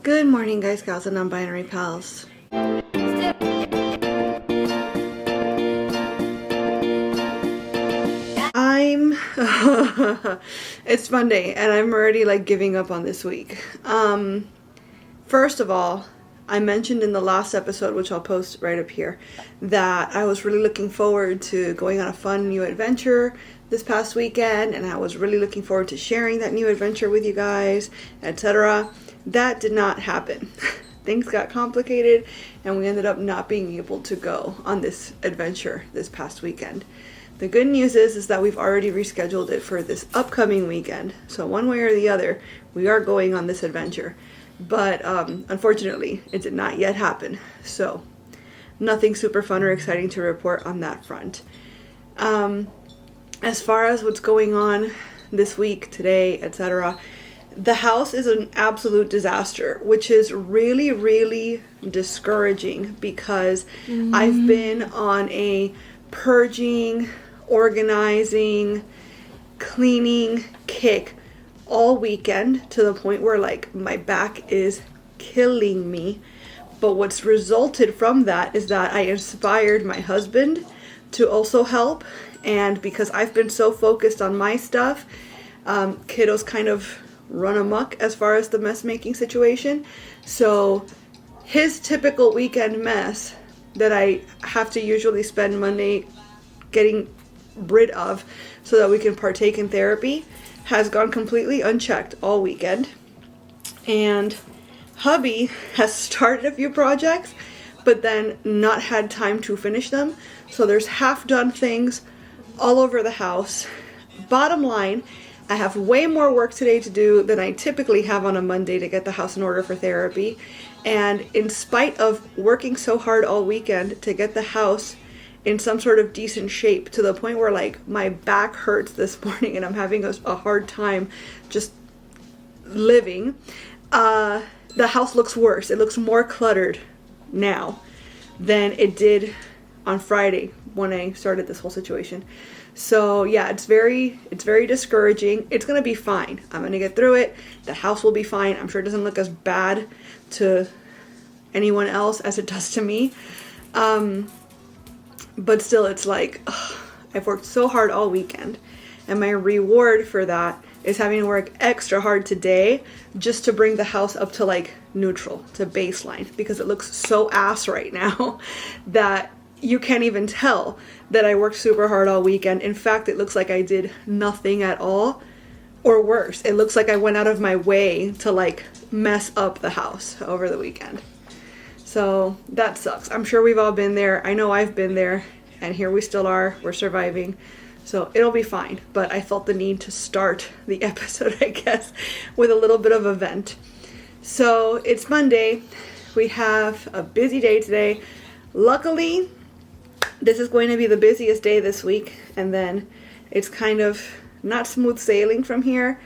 Good morning, guys, gals, and non-binary pals. It's Monday, and I'm already like giving up on this week. First of all, I mentioned in the last episode, which I'll post right up here, that I was really looking forward to going on a fun new adventure this past weekend, and I was really looking forward to sharing that new adventure with you guys, etc. That did not happen. Things got complicated, and we ended up not being able to go on this adventure this past weekend. The good news is that we've already rescheduled it for this upcoming weekend. So one way or the other, we are going on this adventure. But unfortunately, it did not yet happen. So nothing super fun or exciting to report on that front. As far as what's going on this week, today, etc., the house is an absolute disaster, which is really, really discouraging because I've been on a purging, organizing, cleaning kick all weekend to the point where like my back is killing me. But what's resulted from that is that I inspired my husband to also help, and because I've been so focused on my stuff, kiddos kind of run amok as far as the mess making situation. So his typical weekend mess that I have to usually spend Monday getting rid of so that we can partake in therapy has gone completely unchecked all weekend. And hubby has started a few projects but then not had time to finish them, so there's half done things all over the house. Bottom line, I have way more work today to do than I typically have on a Monday to get the house in order for therapy. And in spite of working so hard all weekend to get the house in some sort of decent shape, to the point where like my back hurts this morning and I'm having a hard time just living, the house looks worse. It looks more cluttered now than it did on Friday when I started this whole situation. So yeah, it's very discouraging. It's gonna be fine. I'm gonna get through it. The house will be fine. I'm sure it doesn't look as bad to anyone else as it does to me. But still, it's like, I've worked so hard all weekend, and my reward for that is having to work extra hard today just to bring the house up to like neutral, to baseline, because it looks so ass right now that you can't even tell that I worked super hard all weekend. In fact, it looks like I did nothing at all, or worse, it looks like I went out of my way to like mess up the house over the weekend. So that sucks. I'm sure we've all been there. I know I've been there, and here we still are. We're surviving. So it'll be fine. But I felt the need to start the episode, I guess, with a little bit of a vent. So it's Monday. We have a busy day today. Luckily, this is going to be the busiest day this week, and then it's kind of not smooth sailing from here,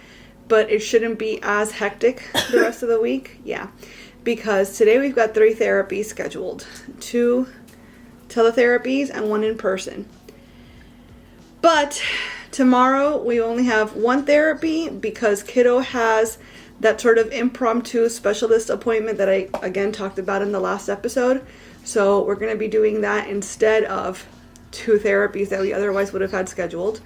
but it shouldn't be as hectic the rest of the week. Yeah. Because today we've got 3 therapies scheduled, 2 teletherapies and 1 in person. But tomorrow we only have 1 therapy because kiddo has that sort of impromptu specialist appointment that I again talked about in the last episode. So we're going to be doing that instead of 2 therapies that we otherwise would have had scheduled.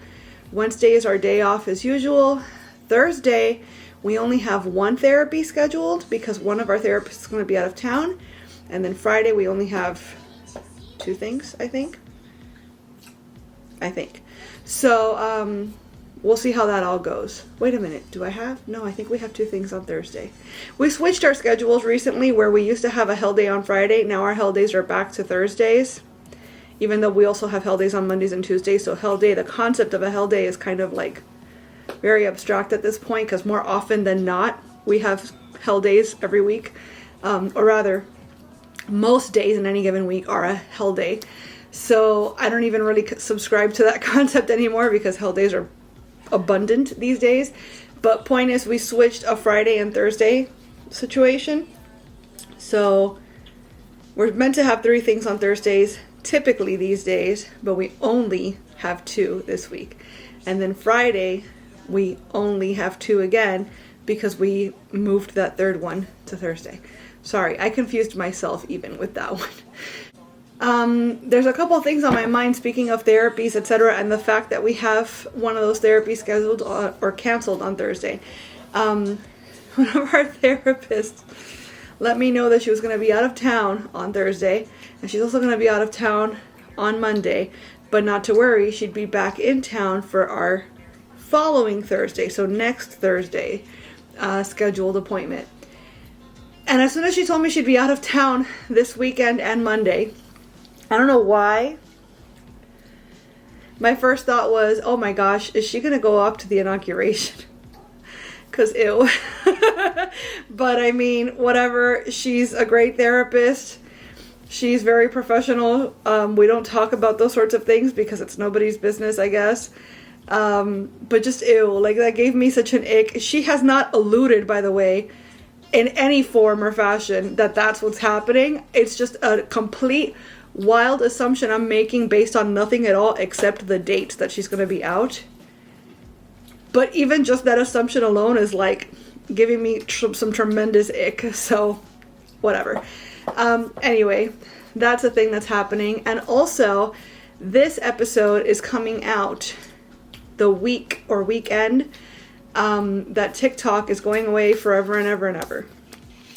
Wednesday is our day off as usual. Thursday, we only have 1 therapy scheduled because one of our therapists is going to be out of town. And then Friday, we only have 2 things, I think. So, we'll see how that all goes. Wait a minute. Do I have? No, I think we have 2 things on Thursday. We switched our schedules recently where we used to have a hell day on Friday. Now our hell days are back to Thursdays, even though we also have hell days on Mondays and Tuesdays. So hell day, the concept of a hell day is kind of like very abstract at this point, because more often than not, we have hell days every week. Or rather, most days in any given week are a hell day. So I don't even really subscribe to that concept anymore because hell days are abundant these days. But point is, we switched a Friday and Thursday situation. So we're meant to have 3 things on Thursdays, typically these days, but we only have 2 this week. And then Friday, we only have 2 again because we moved that third one to Thursday. Sorry, I confused myself even with that one. There's a couple of things on my mind, speaking of therapies, etc., and the fact that we have one of those therapies scheduled or canceled on Thursday. One of our therapists let me know that she was going to be out of town on Thursday, and she's also going to be out of town on Monday, but not to worry, she'd be back in town for our following Thursday, so next Thursday, scheduled appointment. And as soon as she told me she'd be out of town this weekend and Monday, I don't know why, my first thought was, oh my gosh, is she going to go up to the inauguration? Because ew. But I mean, whatever, she's a great therapist. She's very professional. We don't talk about those sorts of things because it's nobody's business, I guess. But just ew, like that gave me such an ick. She has not alluded, by the way, in any form or fashion that that's what's happening. It's just a complete wild assumption I'm making based on nothing at all except the date that she's going to be out. But even just that assumption alone is like giving me some tremendous ick. So whatever. Anyway, that's a thing that's happening. And also, this episode is coming out the week or weekend that TikTok is going away forever and ever and ever.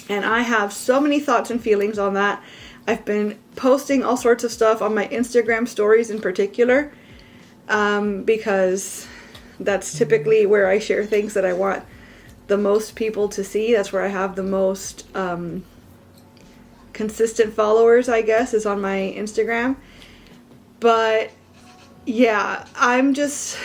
And I have so many thoughts and feelings on that. I've been posting all sorts of stuff on my Instagram stories in particular, because that's typically where I share things that I want the most people to see. That's where I have the most consistent followers, I guess, is on my Instagram. But yeah, I'm just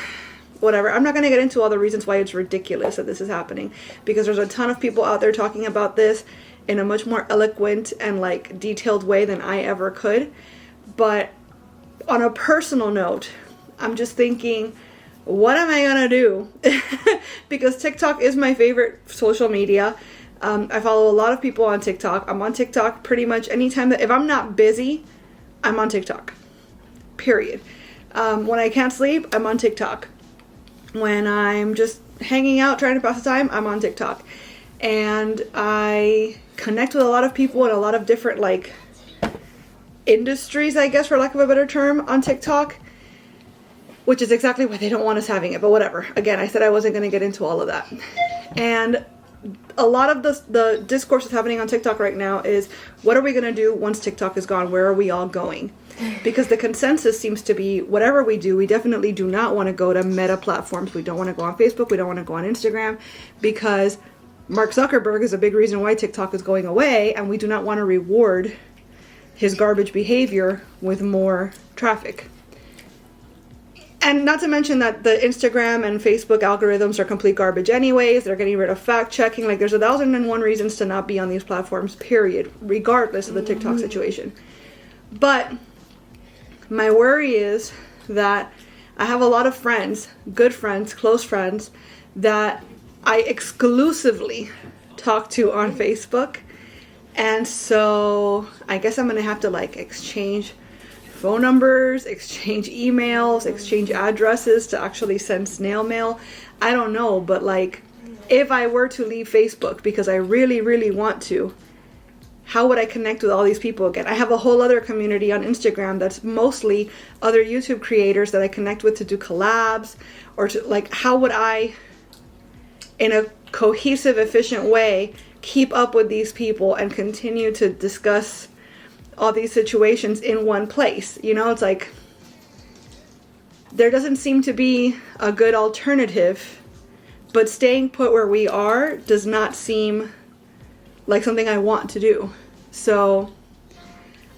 whatever. I'm not going to get into all the reasons why it's ridiculous that this is happening, because there's a ton of people out there talking about this in a much more eloquent and like detailed way than I ever could. But on a personal note, I'm just thinking, what am I gonna do? Because TikTok is my favorite social media. I follow a lot of people on TikTok. I'm on TikTok pretty much anytime that, if I'm not busy, I'm on TikTok. Period. When I can't sleep, I'm on TikTok. When I'm just hanging out trying to pass the time, I'm on TikTok. And I connect with a lot of people in a lot of different like industries, I guess, for lack of a better term, on TikTok, which is exactly why they don't want us having it, but whatever. Again, I said I wasn't going to get into all of that. And a lot of the discourse that's happening on TikTok right now is, what are we going to do once TikTok is gone? Where are we all going? Because the consensus seems to be, whatever we do, we definitely do not want to go to meta platforms. We don't want to go on Facebook. We don't want to go on Instagram, because Mark Zuckerberg is a big reason why TikTok is going away, and we do not want to reward his garbage behavior with more traffic. And not to mention that the Instagram and Facebook algorithms are complete garbage anyways. They're getting rid of fact checking. Like, there's 1,001 reasons to not be on these platforms, period, regardless of the TikTok situation. But my worry is that I have a lot of friends, good friends, close friends, that I exclusively talk to on Facebook. And so I guess I'm going to have to like exchange phone numbers, exchange emails, exchange addresses to actually send snail mail. I don't know, but like, if I were to leave Facebook because I really, really want to, how would I connect with all these people again? I have a whole other community on Instagram that's mostly other YouTube creators that I connect with to do collabs, or to like, how would I, in a cohesive, efficient way, keep up with these people and continue to discuss all these situations in one place? You know, it's like, there doesn't seem to be a good alternative, but staying put where we are does not seem like something I want to do. So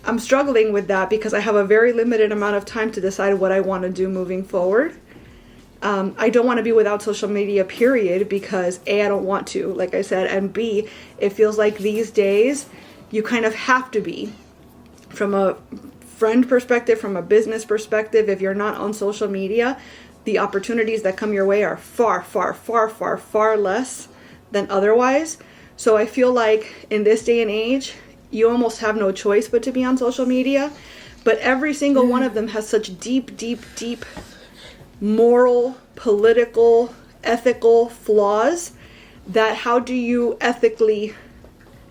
I'm struggling with that because I have a very limited amount of time to decide what I want to do moving forward. I don't want to be without social media, period, because A, I don't want to, like I said, and B, it feels like these days you kind of have to be. From a friend perspective, from a business perspective, if you're not on social media, the opportunities that come your way are far, far, far, far, far less than otherwise. So I feel like in this day and age, you almost have no choice but to be on social media. But every single one of them has such deep, deep, deep moral, political, ethical flaws that how do you ethically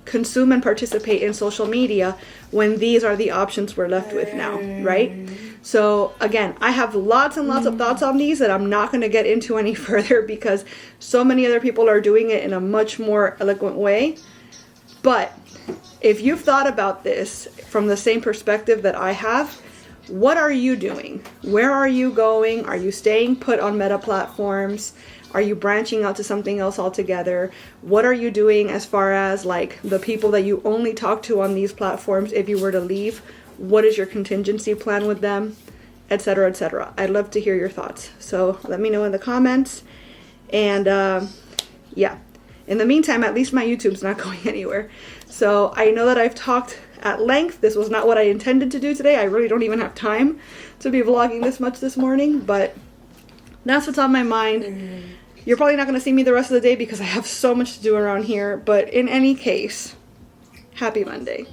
consume and participate in social media when these are the options we're left with now, right? So again, I have lots and lots of thoughts on these that I'm not going to get into any further because so many other people are doing it in a much more eloquent way. But if you've thought about this from the same perspective that I have, what are you doing? Where are you going? Are you staying put on meta platforms? Are you branching out to something else altogether? What are you doing as far as like the people that you only talk to on these platforms if you were to leave? What is your contingency plan with them? Etc., etc. I'd love to hear your thoughts. So let me know in the comments. And yeah, in the meantime, at least my YouTube's not going anywhere. So I know that I've talked at length. This was not what I intended to do today. I really don't even have time to be vlogging this much this morning, but that's what's on my mind. You're probably not going to see me the rest of the day because I have so much to do around here, but in any case, happy Monday.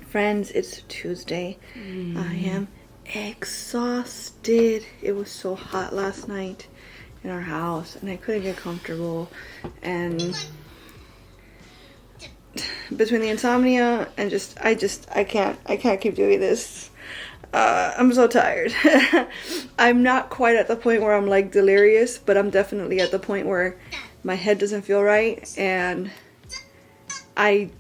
Friends, it's Tuesday. I am exhausted. It was so hot last night in our house and I couldn't get comfortable, and between the insomnia and I can't keep doing this. I'm so tired. I'm not quite at the point where I'm like delirious, but I'm definitely at the point where my head doesn't feel right and I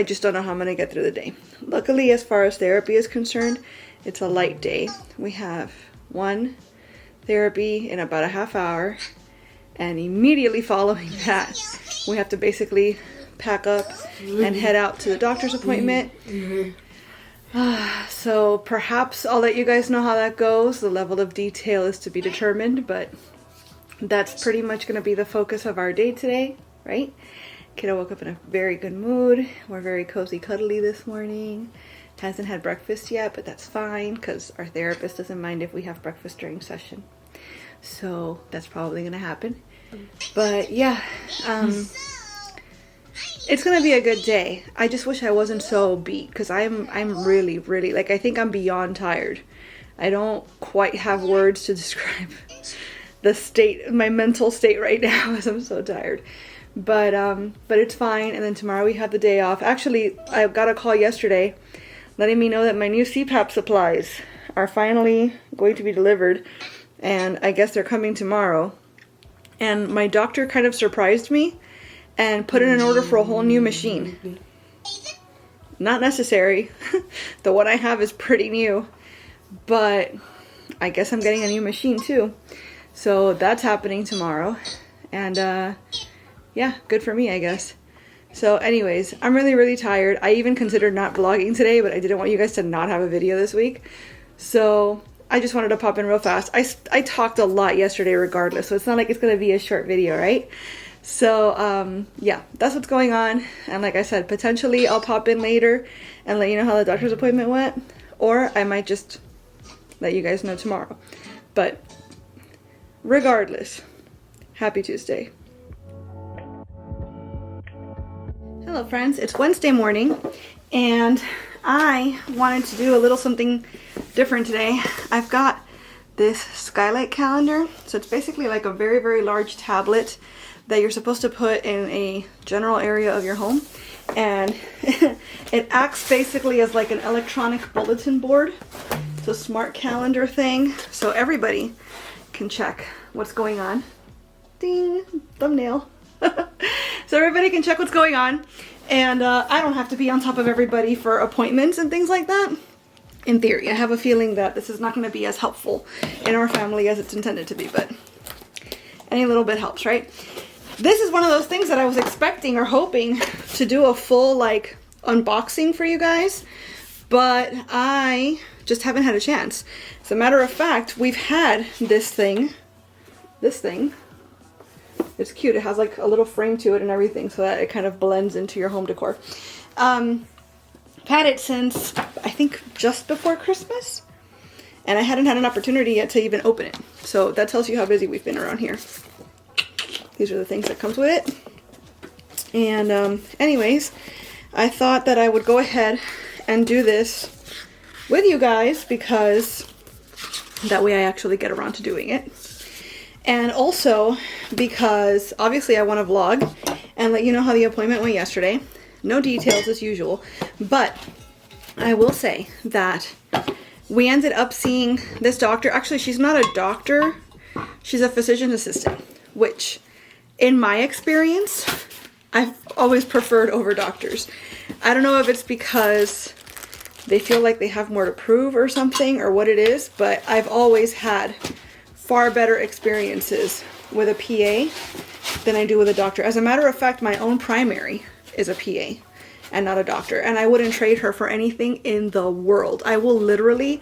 just don't know how I'm gonna get through the day. Luckily, as far as therapy is concerned, it's a light day. We have one therapy in about a half hour, and immediately following that, we have to basically pack up and head out to the doctor's appointment. So perhaps I'll let you guys know how that goes. The level of detail is to be determined, but that's pretty much going to be the focus of our day today, right? Kiddo woke up in a very good mood. We're very cozy cuddly this morning. Hasn't had breakfast yet, but that's fine because our therapist doesn't mind if we have breakfast during session. So that's probably going to happen. But yeah, it's going to be a good day. I just wish I wasn't so beat because I'm really, like, I think I'm beyond tired. I don't quite have words to describe the state, my mental state right now as I'm so tired. But it's fine. And then tomorrow we have the day off. Actually, I got a call yesterday letting me know that my new CPAP supplies are finally going to be delivered. And I guess they're coming tomorrow. And my doctor kind of surprised me and put in an order for a whole new machine. Not necessary. The one I have is pretty new. But I guess I'm getting a new machine too. So that's happening tomorrow. And yeah, good for me, I guess. So anyways, I'm really tired. I even considered not vlogging today, but I didn't want you guys to not have a video this week. So I just wanted to pop in real fast. I talked a lot yesterday regardless, so it's not like it's going to be a short video, right? So yeah, that's what's going on. And like I said, potentially I'll pop in later and let you know how the doctor's appointment went. Or I might just let you guys know tomorrow. But regardless, happy Tuesday. Hello friends, it's Wednesday morning and I wanted to do a little something different today. I've got this Skylight calendar. So it's basically like a very large tablet that you're supposed to put in a general area of your home. And it acts basically as like an electronic bulletin board. It's a smart calendar thing. So everybody can check what's going on. Ding, thumbnail. So everybody can check what's going on, and I don't have to be on top of everybody for appointments and things like that. In theory, I have a feeling that this is not going to be as helpful in our family as it's intended to be, but any little bit helps, right? This is one of those things that I was expecting or hoping to do a full like unboxing for you guys, but I just haven't had a chance. As a matter of fact, we've had this thing. It's cute. It has like a little frame to it and everything so that it kind of blends into your home decor. I've had it since, I think, just before Christmas. And I hadn't had an opportunity yet to even open it. So that tells you how busy we've been around here. These are the things that comes with it. And anyways, I thought that I would go ahead and do this with you guys because that way I actually get around to doing it. And also because obviously I want to vlog and let you know how the appointment went yesterday. No details as usual, but I will say that we ended up seeing this doctor. Actually, she's not a doctor. She's a physician assistant, which in my experience, I've always preferred over doctors. I don't know if it's because they feel like they have more to prove or something or what it is, but I've always had far better experiences with a PA than I do with a doctor. As a matter of fact, my own primary is a PA and not a doctor, and I wouldn't trade her for anything in the world. I will literally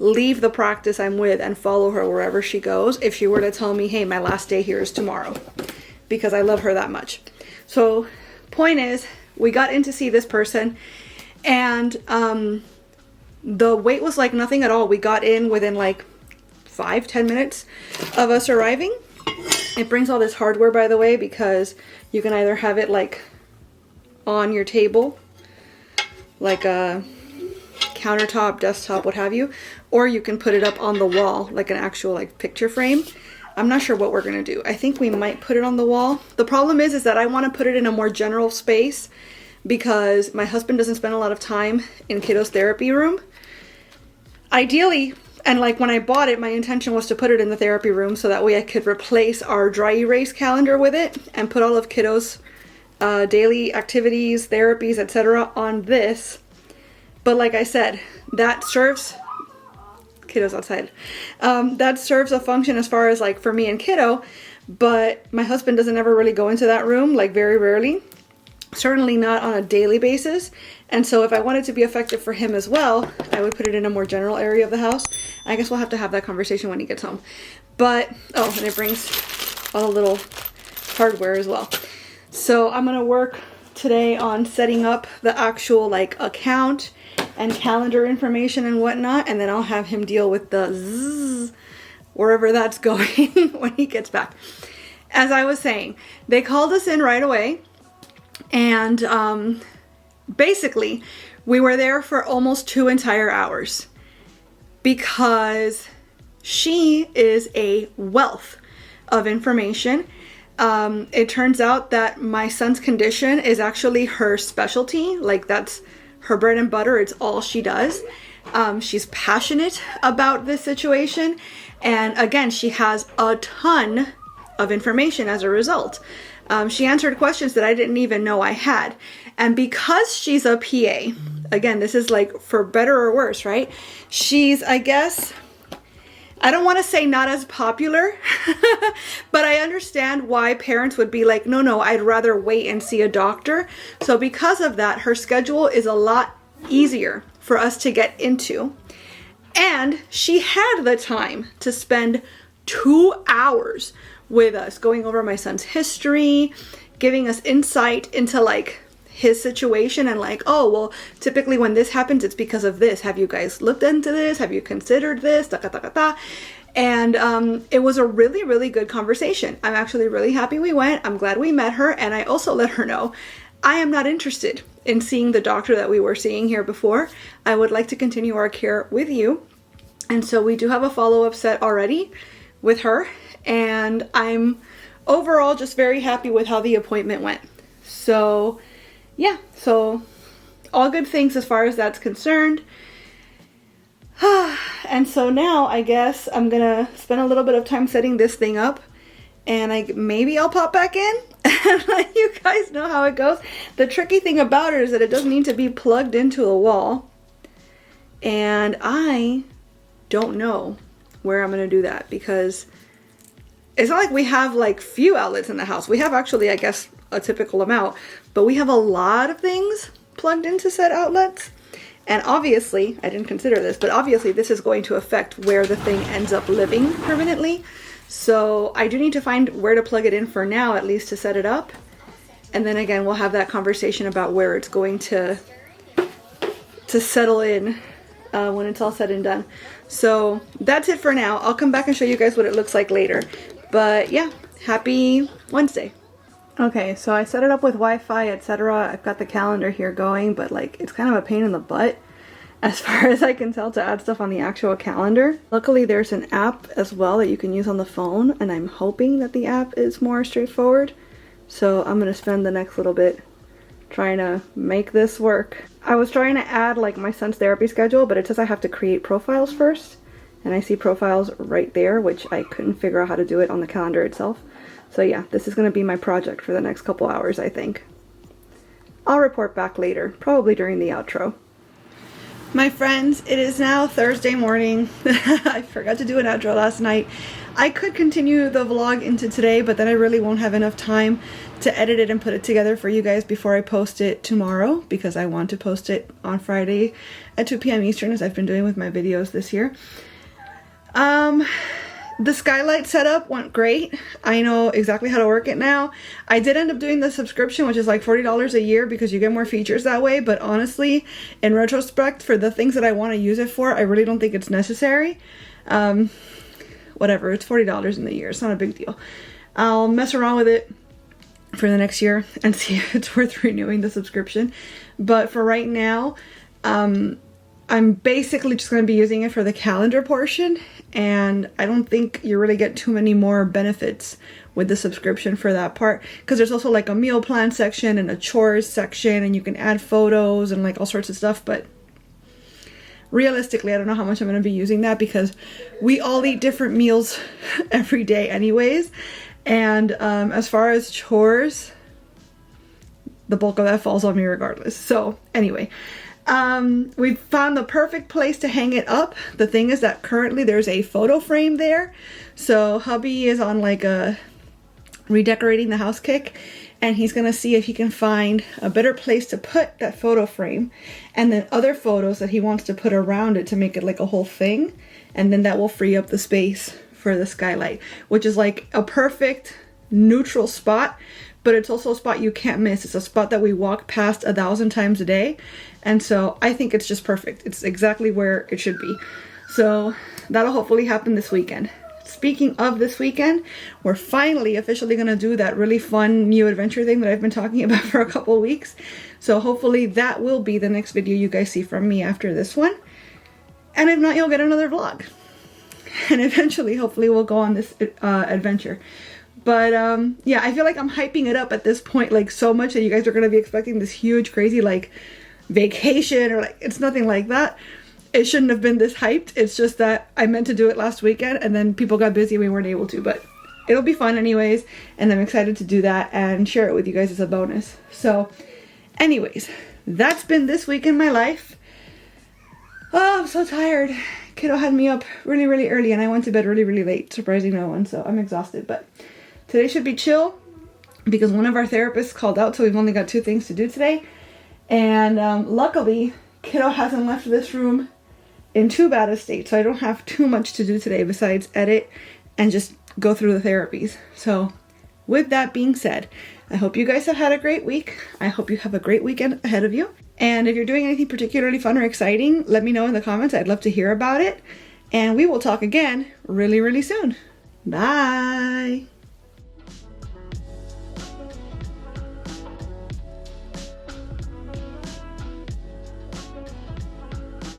leave the practice I'm with and follow her wherever she goes if she were to tell me, hey, my last day here is tomorrow, because I love her that much. So point is, we got in to see this person, and the wait was like nothing at all. We got in within like 5-10 minutes of us arriving. It brings all this hardware, by the way, because you can either have it like on your table, like a countertop, desktop, what have you, or you can put it up on the wall like an actual like picture frame. I'm not sure what we're gonna do. I think we might put it on the wall. The problem is that I want to put it in a more general space because my husband doesn't spend a lot of time in kiddos therapy room. Ideally, and like when I bought it, my intention was to put it in the therapy room so that way I could replace our dry erase calendar with it and put all of kiddos daily activities, therapies, etc. on this. But like I said, that serves kiddos outside. That serves a function as far as like for me and kiddo, but my husband doesn't ever really go into that room, like very rarely. Certainly not on a daily basis. And so if I want it to be effective for him as well, I would put it in a more general area of the house. I guess we'll have to have that conversation when he gets home. But, oh, and it brings all the little hardware as well. So I'm going to work today on setting up the actual like account and calendar information and whatnot. And then I'll have him deal with the zzz, wherever that's going when he gets back. As I was saying, they called us in right away. And basically, we were there for almost 2 entire hours because she is a wealth of information. It turns out that my son's condition is actually her specialty. Like that's her bread and butter. It's all she does. She's passionate about this situation. And again, she has a ton of information as a result. She answered questions that I didn't even know I had. And because she's a PA, again, this is like for better or worse, right? She's, I guess, I don't want to say not as popular, but I understand why parents would be like, no, I'd rather wait and see a doctor. So because of that, her schedule is a lot easier for us to get into. And she had the time to spend 2 hours with us, going over my son's history, giving us insight into like his situation and like, oh, well, typically when this happens, it's because of this. Have you guys looked into this? Have you considered this? Da, da, da, da. And it was a really, really good conversation. I'm actually really happy we went. I'm glad we met her. And I also let her know I am not interested in seeing the doctor that we were seeing here before. I would like to continue our care with you. And so we do have a follow-up set already with her. And I'm overall just very happy with how the appointment went. So yeah, so all good things as far as that's concerned. And so now I guess I'm gonna spend a little bit of time setting this thing up, and maybe I'll pop back in and let you guys know how it goes. The tricky thing about it is that it doesn't need to be plugged into a wall, and I don't know where I'm gonna do that because it's not like we have like few outlets in the house. We have actually, I guess, a typical amount, but we have a lot of things plugged into said outlets. And obviously, I didn't consider this, but obviously this is going to affect where the thing ends up living permanently. So I do need to find where to plug it in for now, at least to set it up. And then again, we'll have that conversation about where it's going to settle in when it's all said and done. So that's it for now. I'll come back and show you guys what it looks like later. But yeah, happy Wednesday. Okay, so I set it up with Wi-Fi, etc. I've got the calendar here going, but like it's kind of a pain in the butt as far as I can tell, to add stuff on the actual calendar. Luckily, there's an app as well that you can use on the phone, and I'm hoping that the app is more straightforward. So I'm gonna spend the next little bit trying to make this work. I was trying to add like my son's therapy schedule, but it says I have to create profiles first, and I see profiles right there, which I couldn't figure out how to do it on the calendar itself. So yeah, this is gonna be my project for the next couple hours, I think. I'll report back later, probably during the outro. My friends, it is now Thursday morning. I forgot to do an outro last night. I could continue the vlog into today, but then I really won't have enough time to edit it and put it together for you guys before I post it tomorrow, because I want to post it on Friday at 2 p.m. Eastern, as I've been doing with my videos this year. The Skylight setup went great. I know exactly how to work it now. I did end up doing the subscription, which is like $40 a year because you get more features that way. But honestly, in retrospect, for the things that I want to use it for, I really don't think it's necessary. Whatever, it's $40 in the year. It's not a big deal. I'll mess around with it for the next year and see if it's worth renewing the subscription. But for right now, I'm basically just going to be using it for the calendar portion, and I don't think you really get too many more benefits with the subscription for that part, because there's also like a meal plan section and a chores section, and you can add photos and like all sorts of stuff. But realistically, I don't know how much I'm going to be using that, because we all eat different meals every day anyways, and as far as chores, the bulk of that falls on me regardless. So anyway, we found the perfect place to hang it up. The thing is that currently there's a photo frame there. So hubby is on like a redecorating the house kick, and he's gonna see if he can find a better place to put that photo frame, and then other photos that he wants to put around it to make it like a whole thing. And then that will free up the space for the Skylight, which is like a perfect neutral spot, but it's also a spot you can't miss. It's a spot that we walk past 1,000 times a day. And so I think it's just perfect. It's exactly where it should be. So that'll hopefully happen this weekend. Speaking of this weekend, we're finally officially going to do that really fun new adventure thing that I've been talking about for a couple weeks. So hopefully that will be the next video you guys see from me after this one. And if not, you'll get another vlog. And eventually, hopefully, we'll go on this adventure. But yeah, I feel like I'm hyping it up at this point like so much that you guys are going to be expecting this huge, crazy like vacation, or like, it's nothing like that. It shouldn't have been this hyped. It's just that I meant to do it last weekend and then people got busy and we weren't able to, but it'll be fun anyways, and I'm excited to do that and share it with you guys as a bonus. So anyways, that's been this week in my life. Oh, I'm so tired. Kiddo had me up really, really early, and I went to bed really, really late, surprising no one, so I'm exhausted. But today should be chill because one of our therapists called out, so we've only got 2 things to do today. And luckily, Kiddo hasn't left this room in too bad a state, so I don't have too much to do today besides edit and just go through the therapies. So with that being said, I hope you guys have had a great week. I hope you have a great weekend ahead of you. And if you're doing anything particularly fun or exciting, let me know in the comments. I'd love to hear about it. And we will talk again really, really soon. Bye.